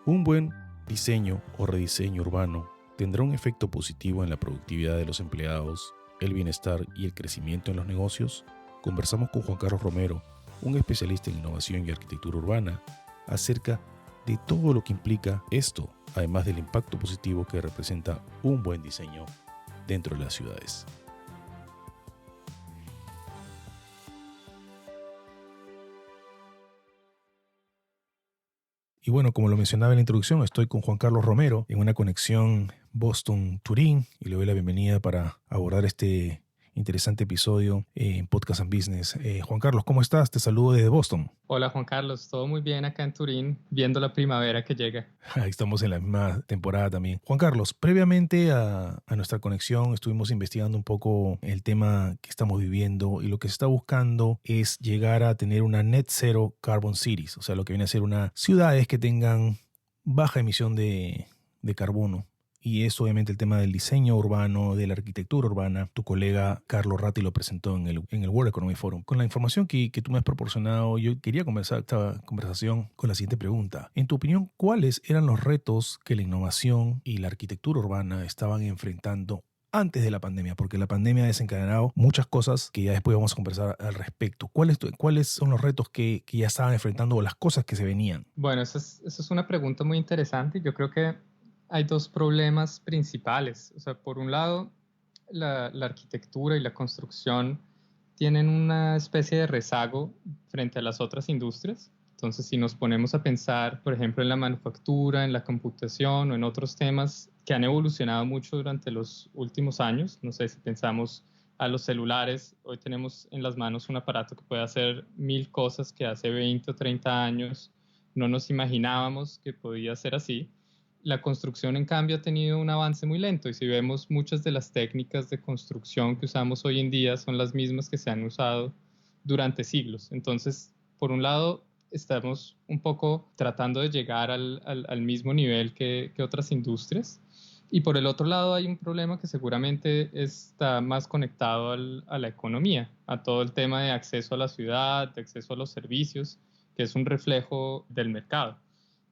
Un buen diseño o rediseño urbano tendrá un efecto positivo en la productividad de los empleados, el bienestar y el crecimiento en los negocios. Conversamos con Juan Carlos Romero, un especialista en innovación y arquitectura urbana, acerca de todo lo que implica esto, además del impacto positivo que representa un buen diseño dentro de las ciudades. Y bueno, como lo mencionaba en la introducción, estoy con Juan Carlos Romero en una conexión Boston-Turín y le doy la bienvenida para abordar este interesante episodio en Podcast and Business. Juan Carlos, ¿cómo estás? Te saludo desde Boston. Hola Juan Carlos, todo muy bien acá en Turín, viendo la primavera que llega. Estamos en la misma temporada también. Juan Carlos, previamente a nuestra conexión estuvimos investigando un poco el tema que estamos viviendo y lo que se está buscando es llegar a tener una Net Zero Carbon Cities, o sea, lo que viene a ser unas ciudades que tengan baja emisión de carbono. Y es obviamente el tema del diseño urbano, de la arquitectura urbana. Tu colega Carlos Ratti lo presentó en el World Economic Forum. Con la información que tú me has proporcionado, yo quería comenzar esta conversación con la siguiente pregunta. En tu opinión, ¿cuáles eran los retos que la innovación y la arquitectura urbana estaban enfrentando antes de la pandemia? Porque la pandemia ha desencadenado muchas cosas que ya después vamos a conversar al respecto. ¿Cuáles son los retos que ya estaban enfrentando o las cosas que se venían? Bueno, esa es una pregunta muy interesante. Yo creo que hay dos problemas principales. O sea, por un lado, la arquitectura y la construcción tienen una especie de rezago frente a las otras industrias. Entonces, si nos ponemos a pensar, por ejemplo, en la manufactura, en la computación o en otros temas que han evolucionado mucho durante los últimos años, no sé si pensamos a los celulares, hoy tenemos en las manos un aparato que puede hacer 1000 cosas que hace 20 o 30 años no nos imaginábamos que podía ser así. La construcción, en cambio, ha tenido un avance muy lento y si vemos muchas de las técnicas de construcción que usamos hoy en día son las mismas que se han usado durante siglos. Entonces, por un lado, estamos un poco tratando de llegar al mismo nivel que otras industrias y por el otro lado hay un problema que seguramente está más conectado a la economía, a todo el tema de acceso a la ciudad, de acceso a los servicios, que es un reflejo del mercado.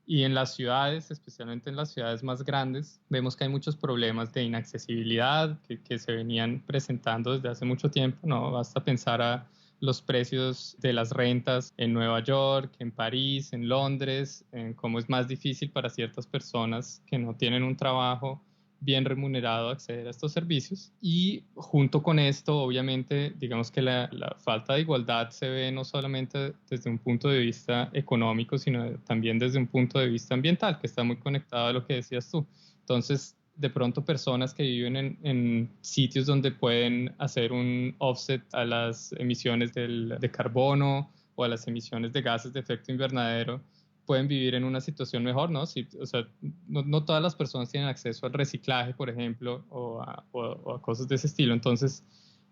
Y en las ciudades, especialmente en las ciudades más grandes, vemos que hay muchos problemas de inaccesibilidad que se venían presentando desde hace mucho tiempo. No basta pensar a los precios de las rentas en Nueva York, en París, en Londres, en cómo es más difícil para ciertas personas que no tienen un trabajo bien remunerado acceder a estos servicios. Y junto con esto, obviamente, digamos que la falta de igualdad se ve no solamente desde un punto de vista económico, sino también desde un punto de vista ambiental, que está muy conectado a lo que decías tú. Entonces, de pronto personas que viven en sitios donde pueden hacer un offset a las emisiones de carbono o a las emisiones de gases de efecto invernadero, pueden vivir en una situación mejor, ¿no? Si, o sea, no todas las personas tienen acceso al reciclaje, por ejemplo, o a cosas de ese estilo. Entonces,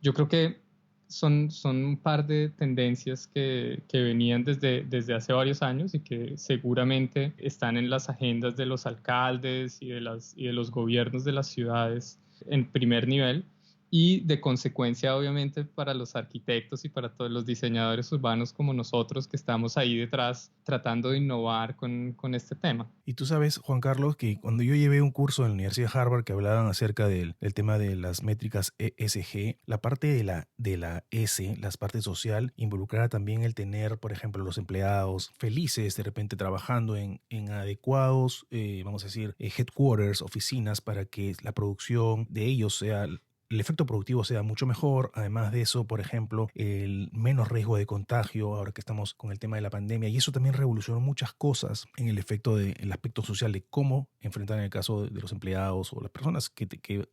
yo creo que son un par de tendencias que venían desde hace varios años y que seguramente están en las agendas de los alcaldes y de los gobiernos de las ciudades en primer nivel. Y de consecuencia, obviamente, para los arquitectos y para todos los diseñadores urbanos como nosotros que estamos ahí detrás tratando de innovar con este tema. Y tú sabes, Juan Carlos, que cuando yo llevé un curso en la Universidad de Harvard que hablaban acerca del tema de las métricas ESG, la parte de la S, la parte social, involucraba también el tener, por ejemplo, los empleados felices de repente trabajando en adecuados, vamos a decir, headquarters, oficinas, para que la producción de ellos sea... el efecto productivo sea mucho mejor. Además de eso, por ejemplo, el menos riesgo de contagio ahora que estamos con el tema de la pandemia, y eso también revolucionó muchas cosas en el el aspecto social de cómo enfrentar en el caso de los empleados o las personas que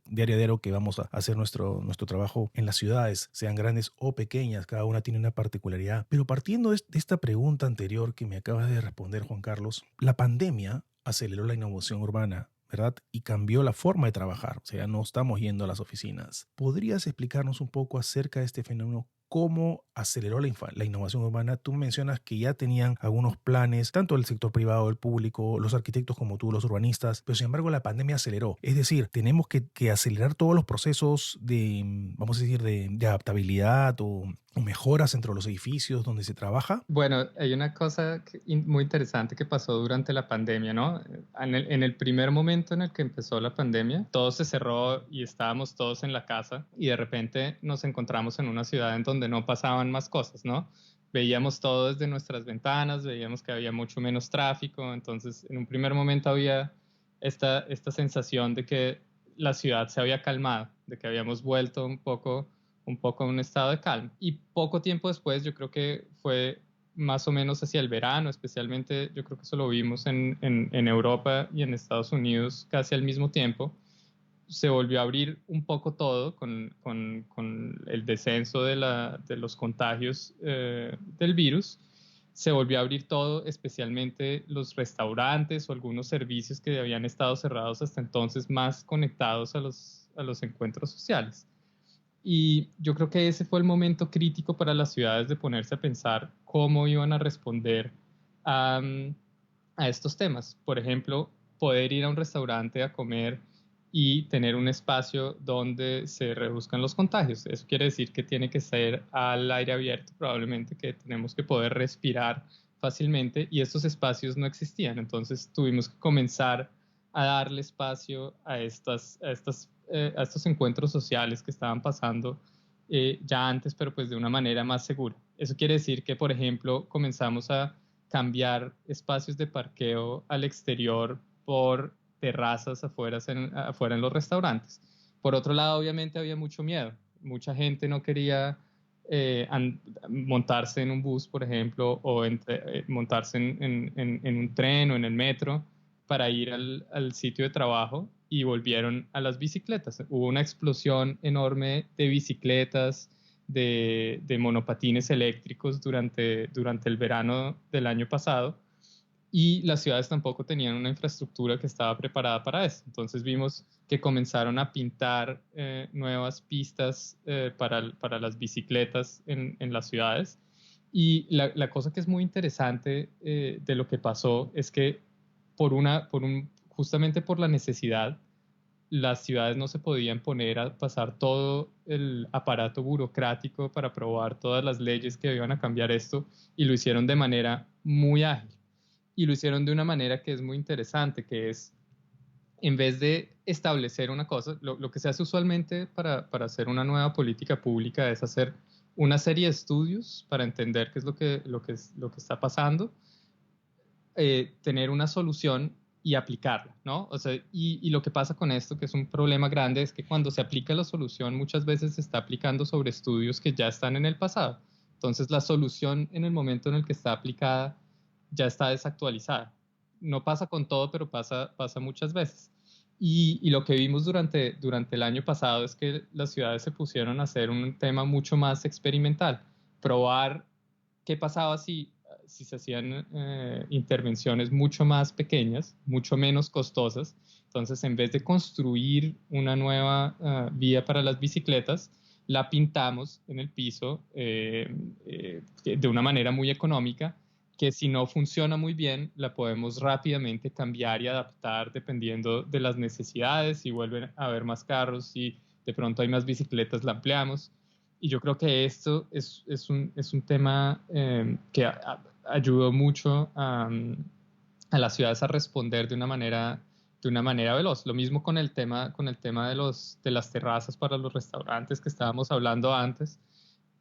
diario a diario que vamos a hacer nuestro trabajo en las ciudades, sean grandes o pequeñas, cada una tiene una particularidad. Pero partiendo de esta pregunta anterior que me acabas de responder, Juan Carlos, la pandemia aceleró la innovación urbana, ¿verdad? Y cambió la forma de trabajar, o sea, no estamos yendo a las oficinas. ¿Podrías explicarnos un poco acerca de este fenómeno? cómo aceleró la innovación urbana. Tú mencionas que ya tenían algunos planes, tanto el sector privado, el público, los arquitectos como tú, los urbanistas, pero sin embargo la pandemia aceleró. Es decir, tenemos que acelerar todos los procesos de, vamos a decir, de adaptabilidad o mejoras entre los edificios donde se trabaja. Bueno, hay una cosa muy interesante que pasó durante la pandemia, ¿no? En el primer momento en el que empezó la pandemia, todo se cerró y estábamos todos en la casa y de repente nos encontramos en una ciudad en donde no pasaban más cosas, ¿no? Veíamos todo desde nuestras ventanas, veíamos que había mucho menos tráfico, entonces en un primer momento había esta sensación de que la ciudad se había calmado, de que habíamos vuelto un poco a un estado de calma. Y poco tiempo después, yo creo que fue más o menos hacia el verano, especialmente yo creo que eso lo vimos en Europa y en Estados Unidos casi al mismo tiempo, se volvió a abrir un poco todo con el descenso de los contagios del virus. Se volvió a abrir todo, especialmente los restaurantes o algunos servicios que habían estado cerrados hasta entonces, más conectados a los encuentros sociales. Y yo creo que ese fue el momento crítico para las ciudades de ponerse a pensar cómo iban a responder a, a estos temas. Por ejemplo, poder ir a un restaurante a comer y tener un espacio donde se reduzcan los contagios. Eso quiere decir que tiene que ser al aire abierto, probablemente que tenemos que poder respirar fácilmente y estos espacios no existían. Entonces tuvimos que comenzar a darle espacio a estos encuentros sociales que estaban pasando ya antes, pero pues de una manera más segura. Eso quiere decir que, por ejemplo, comenzamos a cambiar espacios de parqueo al exterior por terrazas afuera en los restaurantes. Por otro lado, obviamente había mucho miedo. Mucha gente no quería montarse en un bus, por ejemplo, o montarse en un tren o en el metro para ir al sitio de trabajo y volvieron a las bicicletas. Hubo una explosión enorme de bicicletas, de monopatines eléctricos durante el verano del año pasado y las ciudades tampoco tenían una infraestructura que estaba preparada para eso. Entonces vimos que comenzaron a pintar nuevas pistas para las bicicletas en las ciudades. Y la cosa que es muy interesante de lo que pasó es que justamente por la necesidad, las ciudades no se podían poner a pasar todo el aparato burocrático para aprobar todas las leyes que iban a cambiar esto y lo hicieron de manera muy ágil. Y lo hicieron de una manera que es muy interesante, que es, en vez de establecer una cosa, lo que se hace usualmente para hacer una nueva política pública es hacer una serie de estudios para entender qué es lo que está pasando, tener una solución y aplicarla, ¿no? O sea, y lo que pasa con esto, que es un problema grande, es que cuando se aplica la solución muchas veces se está aplicando sobre estudios que ya están en el pasado. Entonces la solución en el momento en el que está aplicada ya está desactualizada. No pasa con todo, pero pasa muchas veces. Y lo que vimos durante el año pasado es que las ciudades se pusieron a hacer un tema mucho más experimental, probar qué pasaba si se hacían intervenciones mucho más pequeñas, mucho menos costosas. Entonces, en vez de construir una nueva vía para las bicicletas, la pintamos en el piso de una manera muy económica, que si no funciona muy bien, la podemos rápidamente cambiar y adaptar dependiendo de las necesidades. Si vuelven a haber más carros, si de pronto hay más bicicletas, la ampliamos. Y yo creo que esto es un tema que ayudó mucho a las ciudades a responder de una manera veloz. Lo mismo con el tema de las terrazas para los restaurantes que estábamos hablando antes.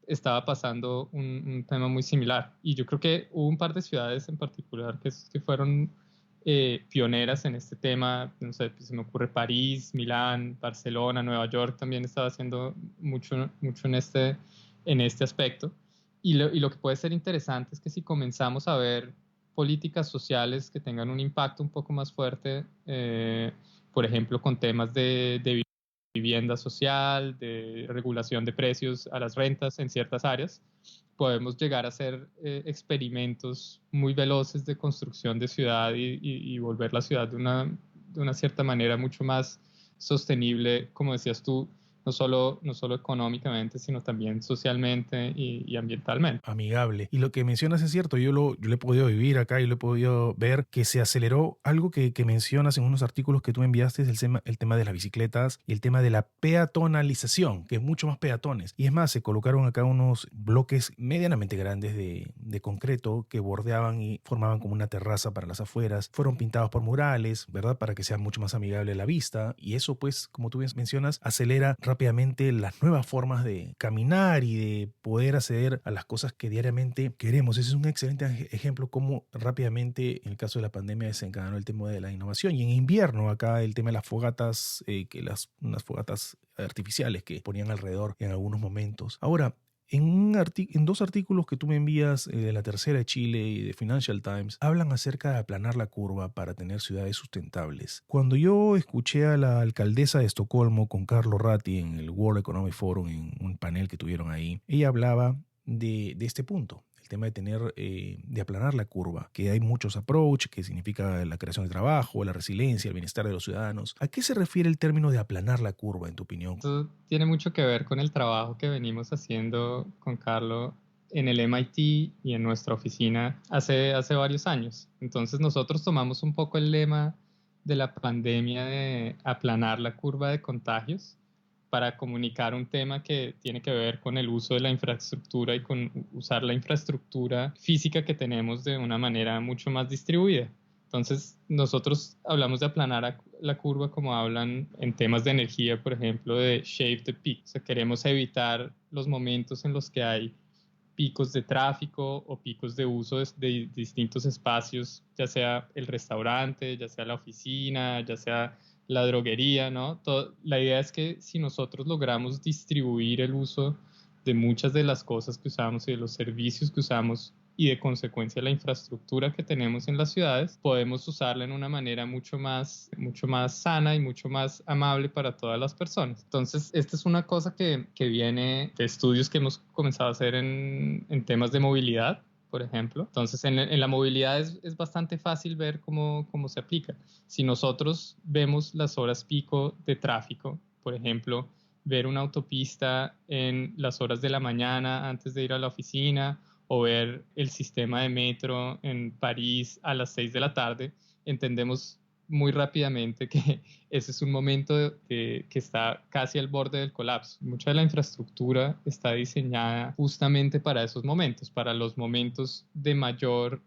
Estaba pasando un tema muy similar. Y yo creo que hubo un par de ciudades en particular que fueron pioneras en este tema. No sé, pues se me ocurre París, Milán, Barcelona, Nueva York también estaba haciendo mucho, mucho en este aspecto. Y lo que puede ser interesante es que si comenzamos a ver políticas sociales que tengan un impacto un poco más fuerte, por ejemplo, con temas de vivienda social, de regulación de precios a las rentas en ciertas áreas, podemos llegar a hacer experimentos muy veloces de construcción de ciudad y volver la ciudad de una cierta manera mucho más sostenible. Como decías tú, no solo económicamente, sino también socialmente y ambientalmente. Amigable. Y lo que mencionas es cierto, yo lo he podido vivir acá y lo he podido ver que se aceleró algo que mencionas en unos artículos que tú enviaste, es el tema de las bicicletas y el tema de la peatonalización, que es mucho más peatones. Y es más, se colocaron acá unos bloques medianamente grandes de concreto que bordeaban y formaban como una terraza para las afueras. Fueron pintados por murales, ¿verdad? Para que sea mucho más amigable a la vista. Y eso, pues, como tú bien mencionas, acelera rápidamente las nuevas formas de caminar y de poder acceder a las cosas que diariamente queremos. Ese es un excelente ejemplo cómo rápidamente, en el caso de la pandemia, desencadenó el tema de la innovación. Y en invierno, acá el tema de las fogatas, unas fogatas artificiales que ponían alrededor en algunos momentos. Ahora, en dos artículos que tú me envías de La Tercera de Chile y de Financial Times, hablan acerca de aplanar la curva para tener ciudades sustentables. Cuando yo escuché a la alcaldesa de Estocolmo con Carlo Ratti en el World Economic Forum, en un panel que tuvieron ahí, ella hablaba de este punto. El tema de de aplanar la curva, que hay muchos approach, que significa la creación de trabajo, la resiliencia, el bienestar de los ciudadanos. ¿A qué se refiere el término de aplanar la curva, en tu opinión? Esto tiene mucho que ver con el trabajo que venimos haciendo con Carlo en el MIT y en nuestra oficina hace varios años. Entonces nosotros tomamos un poco el lema de la pandemia de aplanar la curva de contagios para comunicar un tema que tiene que ver con el uso de la infraestructura y con usar la infraestructura física que tenemos de una manera mucho más distribuida. Entonces, nosotros hablamos de aplanar la curva como hablan en temas de energía, por ejemplo, de shave the peak. O sea, queremos evitar los momentos en los que hay picos de tráfico o picos de uso de distintos espacios, ya sea el restaurante, ya sea la oficina, ya sea la droguería, ¿no? La idea es que si nosotros logramos distribuir el uso de muchas de las cosas que usamos y de los servicios que usamos y de consecuencia la infraestructura que tenemos en las ciudades, podemos usarla en una manera mucho más sana y mucho más amable para todas las personas. Entonces, esta es una cosa que viene de estudios que hemos comenzado a hacer en temas de movilidad, por ejemplo. Entonces, en la movilidad es bastante fácil ver cómo se aplica. Si nosotros vemos las horas pico de tráfico, por ejemplo, ver una autopista en las horas de la mañana antes de ir a la oficina o ver el sistema de metro en París a las 6 de la tarde, entendemos muy rápidamente que ese es un momento que está casi al borde del colapso. Mucha de la infraestructura está diseñada justamente para esos momentos, para los momentos de mayor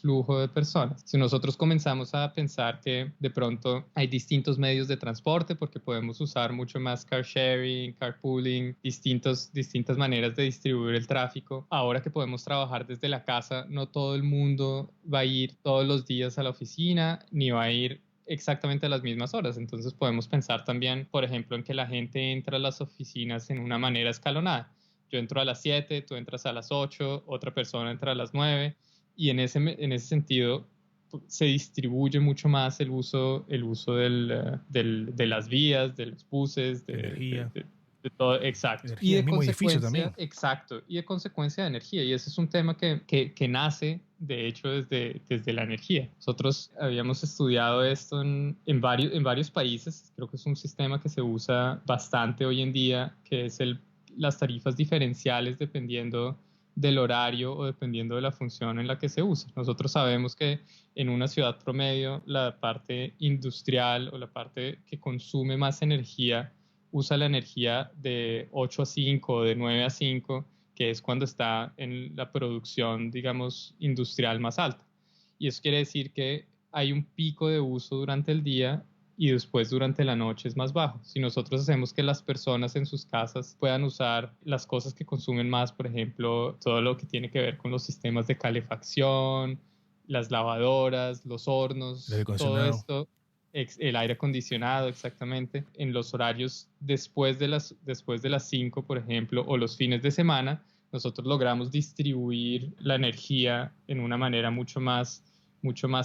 flujo de personas. Si nosotros comenzamos a pensar que de pronto hay distintos medios de transporte, porque podemos usar mucho más car sharing, carpooling, distintas maneras de distribuir el tráfico. Ahora que podemos trabajar desde la casa, no todo el mundo va a ir todos los días a la oficina, ni va a ir exactamente a las mismas horas. Entonces podemos pensar también, por ejemplo, en que la gente entra a las oficinas en una manera escalonada. Yo entro a las 7, tú entras a las 8, otra persona entra a las 9 y en ese sentido se distribuye mucho más el uso de las vías, de los buses, Energía. de todo, exacto. Energía, el mismo edificio también. Exacto, y de consecuencia de energía. Y ese es un tema que nace, de hecho, desde la energía. Nosotros habíamos estudiado esto en varios países. Creo que es un sistema que se usa bastante hoy en día, que es las tarifas diferenciales dependiendo del horario o dependiendo de la función en la que se usa. Nosotros sabemos que en una ciudad promedio la parte industrial o la parte que consume más energía usa la energía de 8 a 5 o de 9 a 5, que es cuando está en la producción, digamos, industrial más alta. Y eso quiere decir que hay un pico de uso durante el día y después durante la noche es más bajo. Si nosotros hacemos que las personas en sus casas puedan usar las cosas que consumen más, por ejemplo, todo lo que tiene que ver con los sistemas de calefacción, las lavadoras, los hornos, todo esto, el aire acondicionado, exactamente, en los horarios después de las 5, por ejemplo, o los fines de semana, nosotros logramos distribuir la energía en una manera mucho más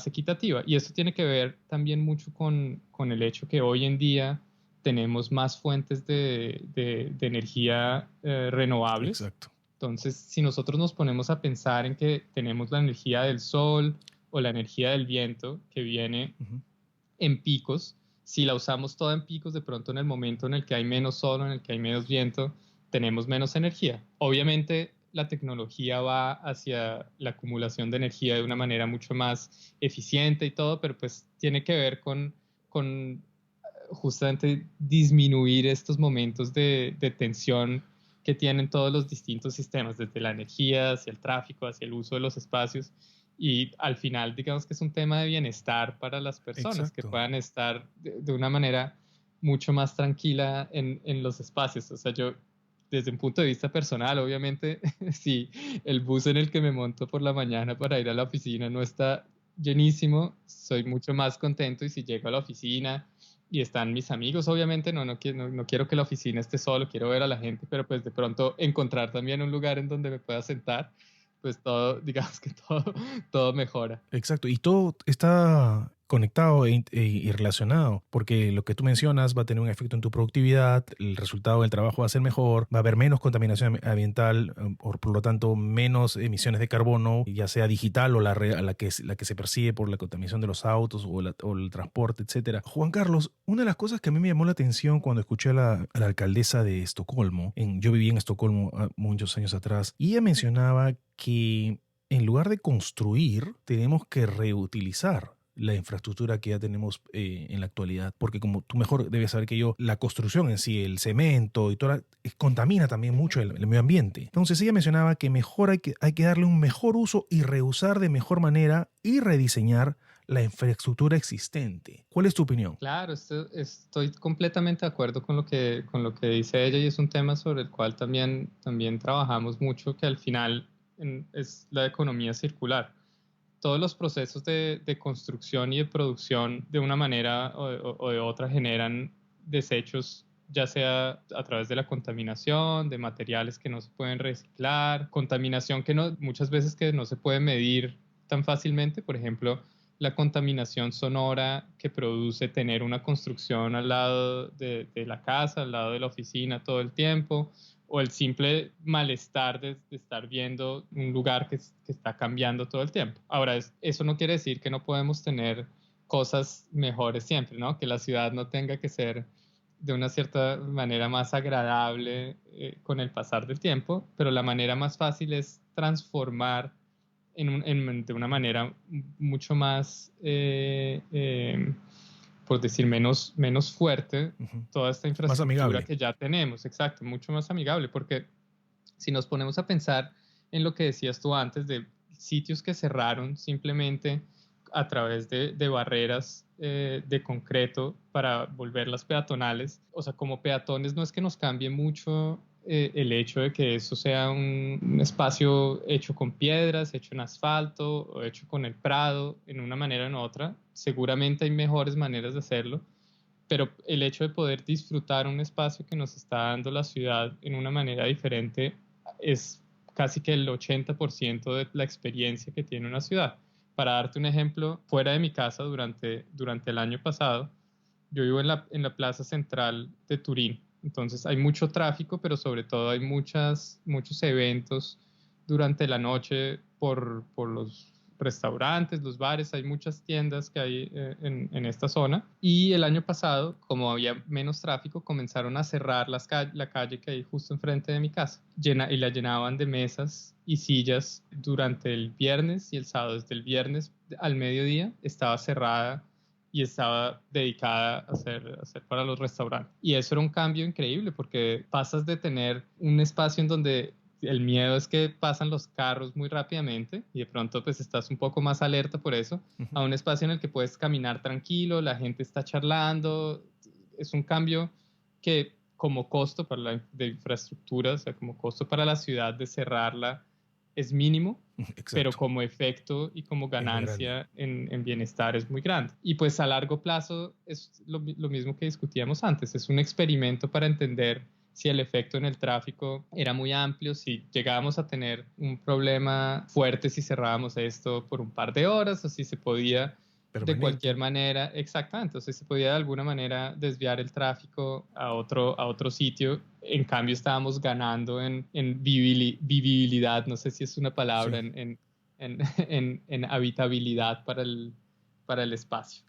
equitativa. Y esto tiene que ver también mucho con el hecho que hoy en día tenemos más fuentes de energía renovables. Exacto. Entonces, si nosotros nos ponemos a pensar en que tenemos la energía del sol o la energía del viento que viene en picos, Si la usamos toda en picos, de pronto en el momento en el que hay menos sol, en el que hay menos viento, tenemos menos energía. Obviamente la tecnología va hacia la acumulación de energía de una manera mucho más eficiente y todo, pero pues tiene que ver con justamente disminuir estos momentos de tensión que tienen todos los distintos sistemas, desde la energía, hacia el tráfico, hacia el uso de los espacios. Y al final, digamos que es un tema de bienestar para las personas, que Exacto. puedan estar de una manera mucho más tranquila en los espacios. O sea, yo, desde un punto de vista personal, obviamente, si el bus en el que me monto por la mañana para ir a la oficina no está llenísimo, soy mucho más contento, y si llego a la oficina y están mis amigos, obviamente no quiero que la oficina esté solo, quiero ver a la gente, pero pues de pronto encontrar también un lugar en donde me pueda sentar, pues todo, digamos que todo mejora. Exacto, y todo está conectado y relacionado, porque lo que tú mencionas va a tener un efecto en tu productividad, el resultado del trabajo va a ser mejor, va a haber menos contaminación ambiental, por lo tanto menos emisiones de carbono, ya sea digital o la que se percibe por la contaminación de los autos o el transporte, etcétera. Juan Carlos, una de las cosas que a mí me llamó la atención cuando escuché a la alcaldesa de Estocolmo, yo viví en Estocolmo muchos años atrás, y ella mencionaba que en lugar de construir, tenemos que reutilizar la infraestructura que ya tenemos en la actualidad, porque como tú mejor debes saber que yo, la construcción en sí, el cemento y toda contamina también mucho el medio ambiente. Entonces ella mencionaba que mejor hay que darle un mejor uso y reusar de mejor manera y rediseñar la infraestructura existente. ¿Cuál es tu opinión? Claro, estoy completamente de acuerdo con lo que dice ella, y es un tema sobre el cual también trabajamos mucho, que al final es la economía circular. Todos los procesos de construcción y de producción, de una manera o de otra, generan desechos, ya sea a través de la contaminación, de materiales que no se pueden reciclar, contaminación que muchas veces que no se puede medir tan fácilmente. Por ejemplo, la contaminación sonora que produce tener una construcción al lado de la casa, al lado de la oficina todo el tiempo, o el simple malestar de estar viendo un lugar que está cambiando todo el tiempo. Ahora, eso no quiere decir que no podemos tener cosas mejores siempre, ¿no? Que la ciudad no tenga que ser de una cierta manera más agradable con el pasar del tiempo, pero la manera más fácil es transformar de una manera mucho más, por decir, menos fuerte, Ujú. toda esta Más infraestructura amigable. que ya tenemos. Exacto, mucho más amigable, porque si nos ponemos a pensar en lo que decías tú antes, de sitios que cerraron simplemente a través de barreras de concreto para volverlas peatonales, o sea, como peatones no es que nos cambie mucho el hecho de que eso sea un espacio hecho con piedras, hecho en asfalto o hecho con el prado, en una manera o en otra. Seguramente hay mejores maneras de hacerlo, pero el hecho de poder disfrutar un espacio que nos está dando la ciudad en una manera diferente es casi que el 80% de la experiencia que tiene una ciudad. Para darte un ejemplo, fuera de mi casa durante el año pasado, yo vivo en la plaza central de Turín. Entonces hay mucho tráfico, pero sobre todo hay muchos eventos durante la noche por los restaurantes, los bares, hay muchas tiendas que hay en esta zona. Y el año pasado, como había menos tráfico, comenzaron a cerrar la calle que hay justo enfrente de mi casa, y la llenaban de mesas y sillas durante el viernes y el sábado. Desde el viernes al mediodía estaba cerrada y estaba dedicada a ser para los restaurantes. Y eso era un cambio increíble, porque pasas de tener un espacio en donde el miedo es que pasan los carros muy rápidamente y de pronto pues estás un poco más alerta por eso, Ujú. a un espacio en el que puedes caminar tranquilo, la gente está charlando. Es un cambio que, como costo para de infraestructura, o sea, como costo para la ciudad de cerrarla, es mínimo, pero Exacto. como efecto y como Es muy grande. ganancia en bienestar es muy grande. Y pues a largo plazo es lo mismo que discutíamos antes, es un experimento para entender si el efecto en el tráfico era muy amplio, si llegábamos a tener un problema fuerte si cerrábamos esto por un par de horas, o si se podía de cualquier Permanente. manera, exactamente, o sea, se podía de alguna manera desviar el tráfico a otro sitio. En cambio, estábamos ganando en vivibilidad, no sé si es una palabra, Sí. en habitabilidad para el espacio.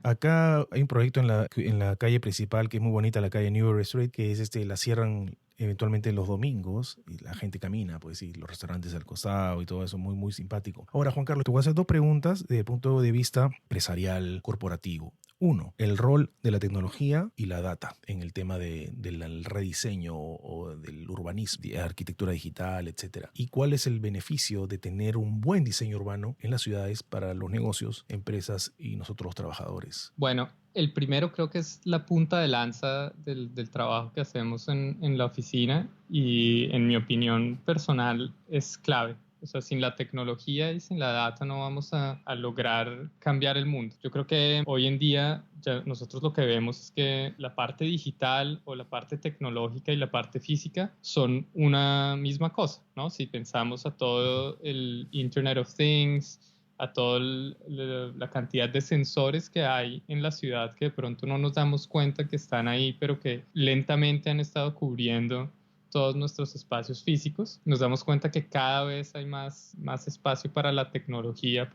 Acá hay un proyecto en la calle principal que es muy bonita, la calle Newbury Street, que es la cierran eventualmente los domingos y la gente camina, pues, y los restaurantes al costado y todo eso, muy, muy simpático. Ahora, Juan Carlos, te voy a hacer dos preguntas desde el punto de vista empresarial, corporativo. Uno, el rol de la tecnología y la data en el tema del rediseño o del urbanismo, de arquitectura digital, etcétera. ¿Y cuál es el beneficio de tener un buen diseño urbano en las ciudades para los negocios, empresas y nosotros los trabajadores? Bueno, el primero creo que es la punta de lanza del trabajo que hacemos en la oficina y en mi opinión personal es clave. O sea, sin la tecnología y sin la data no vamos a lograr cambiar el mundo. Yo creo que hoy en día ya nosotros lo que vemos es que la parte digital o la parte tecnológica y la parte física son una misma cosa, ¿no? Si pensamos a todo el Internet of Things, a toda la cantidad de sensores que hay en la ciudad que de pronto no nos damos cuenta que están ahí, pero que lentamente han estado cubriendo todos nuestros espacios físicos, nos damos cuenta que cada vez hay más espacio para la tecnología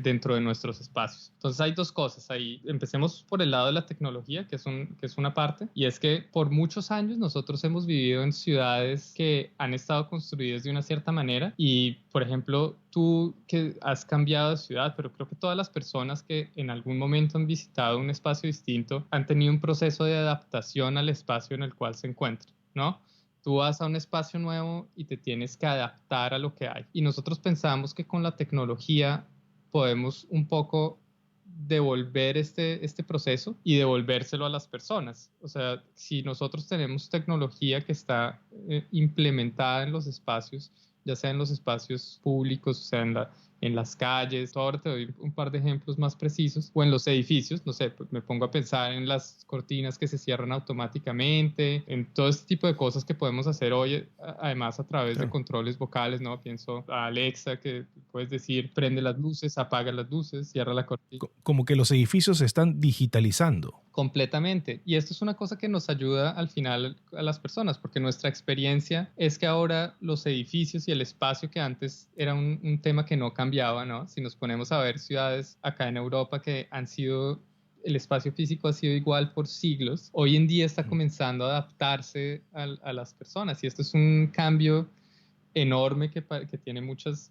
dentro de nuestros espacios. Entonces hay dos cosas ahí. Empecemos por el lado de la tecnología, que es una parte, y es que por muchos años nosotros hemos vivido en ciudades que han estado construidas de una cierta manera y, por ejemplo, tú que has cambiado de ciudad, pero creo que todas las personas que en algún momento han visitado un espacio distinto han tenido un proceso de adaptación al espacio en el cual se encuentran, ¿no? Tú vas a un espacio nuevo y te tienes que adaptar a lo que hay. Y nosotros pensamos que con la tecnología podemos un poco devolver este proceso y devolvérselo a las personas. O sea, si nosotros tenemos tecnología que está implementada en los espacios, ya sea en los espacios públicos, o sea, en las calles, ahora te doy un par de ejemplos más precisos, o en los edificios, no sé, pues me pongo a pensar en las cortinas que se cierran automáticamente, en todo este tipo de cosas que podemos hacer hoy, además a través de Claro. controles vocales, ¿no? Pienso a Alexa, que puedes decir, prende las luces, apaga las luces, cierra la cortina. Como que los edificios se están digitalizando. Completamente. Y esto es una cosa que nos ayuda al final a las personas, porque nuestra experiencia es que ahora los edificios y el espacio que antes era un tema que no cambiaba, ¿no? Si nos ponemos a ver ciudades acá en Europa que han sido, el espacio físico ha sido igual por siglos, hoy en día está comenzando a adaptarse a las personas y esto es un cambio enorme que tiene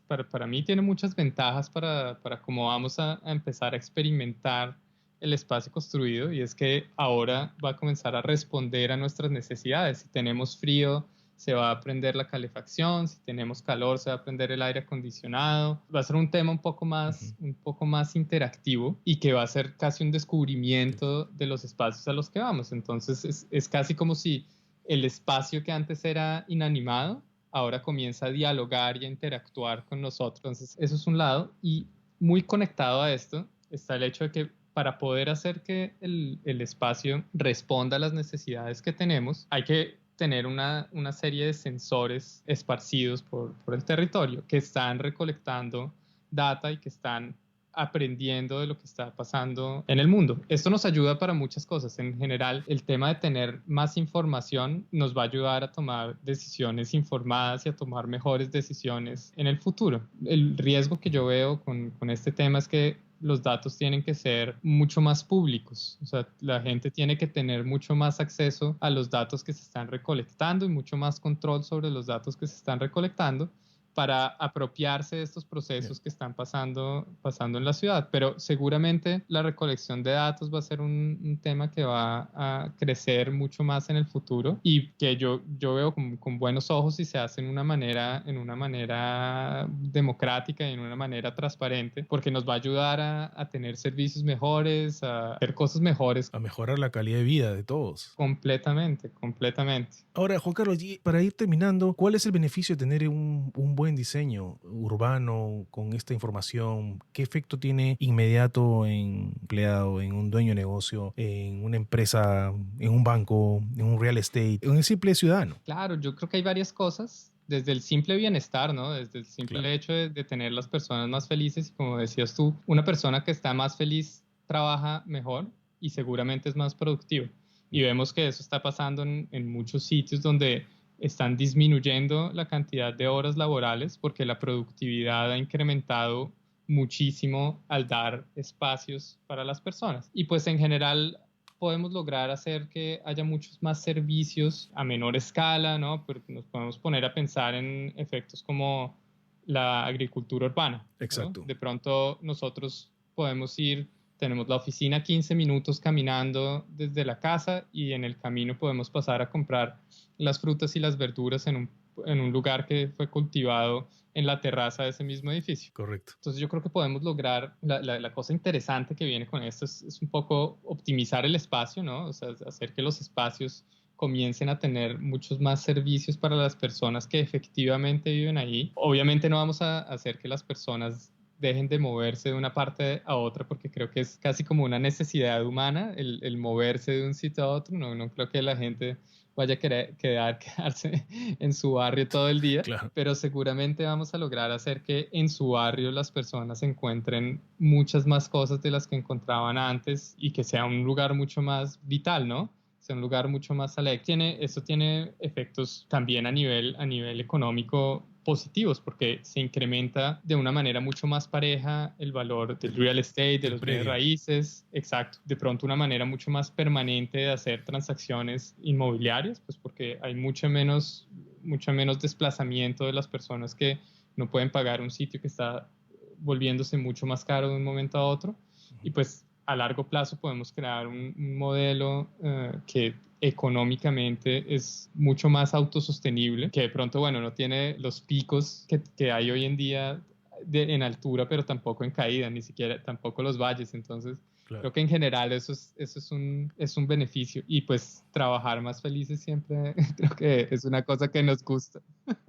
para mí tiene muchas ventajas para cómo vamos a empezar a experimentar el espacio construido y es que ahora va a comenzar a responder a nuestras necesidades. Si tenemos frío, se va a prender la calefacción, si tenemos calor, se va a prender el aire acondicionado. Va a ser un tema un poco más interactivo y que va a ser casi un descubrimiento de los espacios a los que vamos. Entonces es casi como si el espacio que antes era inanimado ahora comienza a dialogar y a interactuar con nosotros. Entonces, eso es un lado. Y muy conectado a esto está el hecho de que para poder hacer que el espacio responda a las necesidades que tenemos, hay que tener una serie de sensores esparcidos por el territorio que están recolectando data y que están aprendiendo de lo que está pasando en el mundo. Esto nos ayuda para muchas cosas. En general, el tema de tener más información nos va a ayudar a tomar decisiones informadas y a tomar mejores decisiones en el futuro. El riesgo que yo veo con este tema es que los datos tienen que ser mucho más públicos. O sea, la gente tiene que tener mucho más acceso a los datos que se están recolectando y mucho más control sobre los datos que se están recolectando para apropiarse de estos procesos que están pasando en la ciudad. Pero seguramente la recolección de datos va a ser un tema que va a crecer mucho más en el futuro y que yo veo con buenos ojos si se hace en una manera democrática y en una manera transparente, porque nos va a ayudar a tener servicios mejores, a hacer cosas mejores. A mejorar la calidad de vida de todos. Completamente, completamente. Ahora, Juan Carlos, y para ir terminando, ¿cuál es el beneficio de tener un buen diseño urbano con esta información? ¿Qué efecto tiene inmediato en empleado, en un dueño de negocio, en una empresa, en un banco, en un real estate, en el simple ciudadano? Claro, yo creo que hay varias cosas. Desde el simple bienestar, ¿no? Desde el simple Claro. hecho de tener las personas más felices y como decías tú, una persona que está más feliz trabaja mejor y seguramente es más productivo. Y vemos que eso está pasando en muchos sitios donde están disminuyendo la cantidad de horas laborales porque la productividad ha incrementado muchísimo al dar espacios para las personas. Y pues en general podemos lograr hacer que haya muchos más servicios a menor escala, ¿no? Porque nos podemos poner a pensar en efectos como la agricultura urbana, ¿no? Exacto. De pronto nosotros podemos ir, tenemos la oficina 15 minutos caminando desde la casa y en el camino podemos pasar a comprar las frutas y las verduras en un lugar que fue cultivado en la terraza de ese mismo edificio. Correcto. Entonces yo creo que podemos lograr, la cosa interesante que viene con esto es un poco optimizar el espacio, ¿no? O sea, hacer que los espacios comiencen a tener muchos más servicios para las personas que efectivamente viven ahí. Obviamente no vamos a hacer que las personas dejen de moverse de una parte a otra, porque creo que es casi como una necesidad humana el moverse de un sitio a otro. No creo que la gente vaya a quedarse en su barrio todo el día, Claro. pero seguramente vamos a lograr hacer que en su barrio las personas encuentren muchas más cosas de las que encontraban antes y que sea un lugar mucho más vital, ¿no? Sea un lugar mucho más alegre. Esto tiene efectos también a nivel económico positivos, porque se incrementa de una manera mucho más pareja el valor del real estate, de los bienes raíces, exacto, de pronto una manera mucho más permanente de hacer transacciones inmobiliarias, pues porque hay mucho menos desplazamiento de las personas que no pueden pagar un sitio que está volviéndose mucho más caro de un momento a otro, y pues a largo plazo podemos crear un modelo que económicamente es mucho más autosostenible, que de pronto, bueno, no tiene los picos que hay hoy en día en altura, pero tampoco en caída, ni siquiera tampoco los valles. Entonces, Claro. creo que en general eso es un beneficio. Y pues trabajar más felices siempre creo que es una cosa que nos gusta.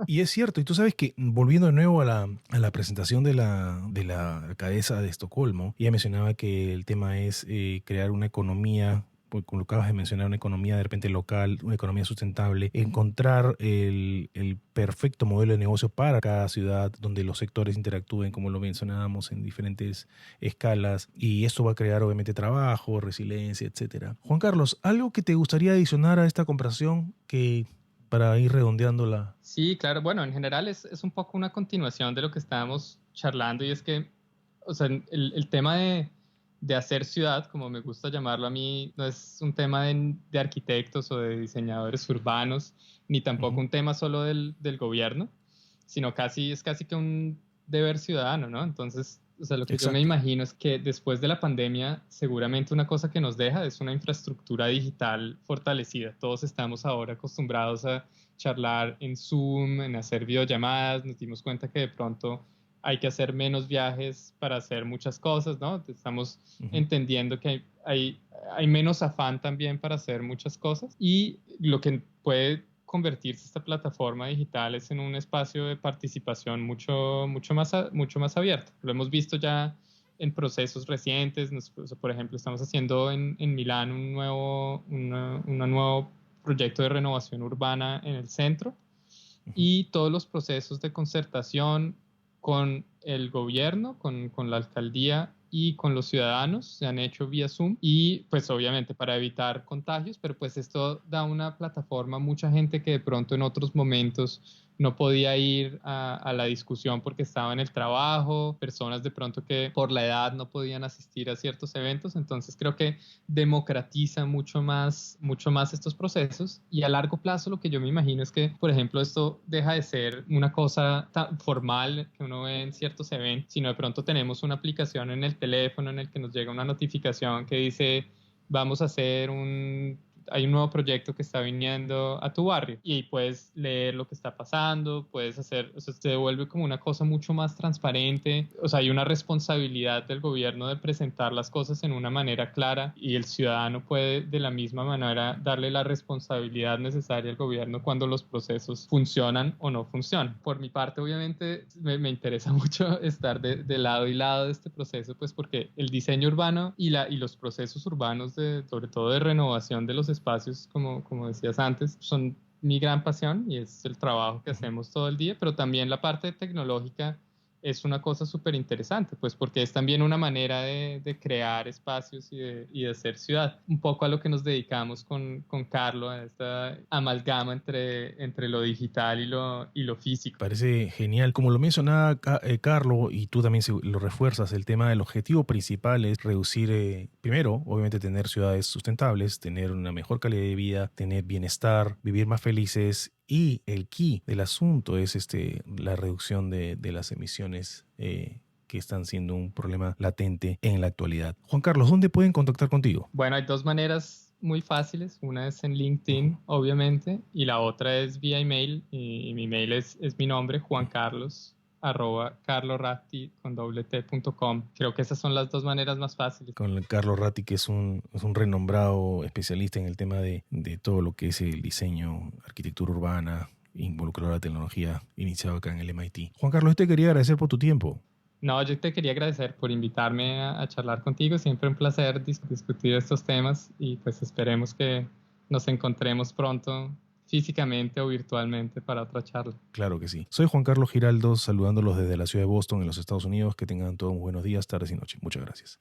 Y es cierto, y tú sabes que volviendo de nuevo a la presentación de la alcaldesa de Estocolmo, ella mencionaba que el tema es crear una economía, pues, como lo acabas de mencionar, una economía de repente local, una economía sustentable, encontrar el perfecto modelo de negocio para cada ciudad, donde los sectores interactúen, como lo mencionábamos, en diferentes escalas, y esto va a crear obviamente trabajo, resiliencia, etcétera. Juan Carlos, ¿algo que te gustaría adicionar a esta comparación para ir redondeándola? Sí, claro. Bueno, en general es un poco una continuación de lo que estábamos charlando, y es que, o sea, el tema de hacer ciudad, como me gusta llamarlo a mí, no es un tema de arquitectos o de diseñadores urbanos, ni tampoco un tema solo del gobierno, sino es casi que un deber ciudadano, ¿no? Entonces, o sea, lo que yo me imagino es que después de la pandemia, seguramente una cosa que nos deja es una infraestructura digital fortalecida. Todos estamos ahora acostumbrados a charlar en Zoom, en hacer videollamadas. Nos dimos cuenta que de pronto hay que hacer menos viajes para hacer muchas cosas, ¿no? Estamos entendiendo que hay menos afán también para hacer muchas cosas, y lo que puede convertirse esta plataforma digital es en un espacio de participación mucho más abierto. Lo hemos visto ya en procesos recientes. Por ejemplo, estamos haciendo en Milán un nuevo proyecto de renovación urbana en el centro, y todos los procesos de concertación con el gobierno, con la alcaldía y con los ciudadanos se han hecho vía Zoom, y pues obviamente para evitar contagios, pero pues esto da una plataforma a mucha gente que de pronto en otros momentos no podía ir a la discusión porque estaba en el trabajo, personas de pronto que por la edad no podían asistir a ciertos eventos. Entonces creo que democratiza mucho más estos procesos, y a largo plazo lo que yo me imagino es que, por ejemplo, esto deja de ser una cosa tan formal que uno ve en ciertos eventos, sino de pronto tenemos una aplicación en el teléfono en el que nos llega una notificación que dice: vamos a hacer hay un nuevo proyecto que está viniendo a tu barrio, y puedes leer lo que está pasando, puedes hacer, o sea, se vuelve como una cosa mucho más transparente. O sea, hay una responsabilidad del gobierno de presentar las cosas en una manera clara, y el ciudadano puede de la misma manera darle la responsabilidad necesaria al gobierno cuando los procesos funcionan o no funcionan. Por mi parte, obviamente, me interesa mucho estar de lado y lado de este proceso, pues porque el diseño urbano y los procesos urbanos, sobre todo de renovación de los espacios, como decías antes, son mi gran pasión, y es el trabajo que hacemos todo el día, pero también la parte tecnológica es una cosa súper interesante, pues porque es también una manera de crear espacios y de hacer ciudad. Un poco a lo que nos dedicamos con Carlo, a esta amalgama entre lo digital y lo físico. Parece genial. Como lo mencionaba Carlos, y tú también lo refuerzas, el tema del objetivo principal es reducir, primero, obviamente tener ciudades sustentables, tener una mejor calidad de vida, tener bienestar, vivir más felices. Y el key del asunto es la reducción de las emisiones que están siendo un problema latente en la actualidad. Juan Carlos, ¿dónde pueden contactar contigo? Bueno, hay dos maneras muy fáciles. Una es en LinkedIn, obviamente, y la otra es vía email. Y mi email es mi nombre, juancarlos, @carloratti con .com. Creo que esas son las dos maneras más fáciles. Con Carlos Ratti, que es un renombrado especialista en el tema de todo lo que es el diseño, arquitectura urbana, involucrado a la tecnología, iniciado acá en el MIT. Juan Carlos, te quería agradecer por tu tiempo. No, yo te quería agradecer por invitarme a charlar contigo. Siempre un placer discutir estos temas y pues esperemos que nos encontremos pronto físicamente o virtualmente para otra charla. Claro que sí. Soy Juan Carlos Giraldo, saludándolos desde la ciudad de Boston, en los Estados Unidos. Que tengan todos buenos días, tardes y noches. Muchas gracias.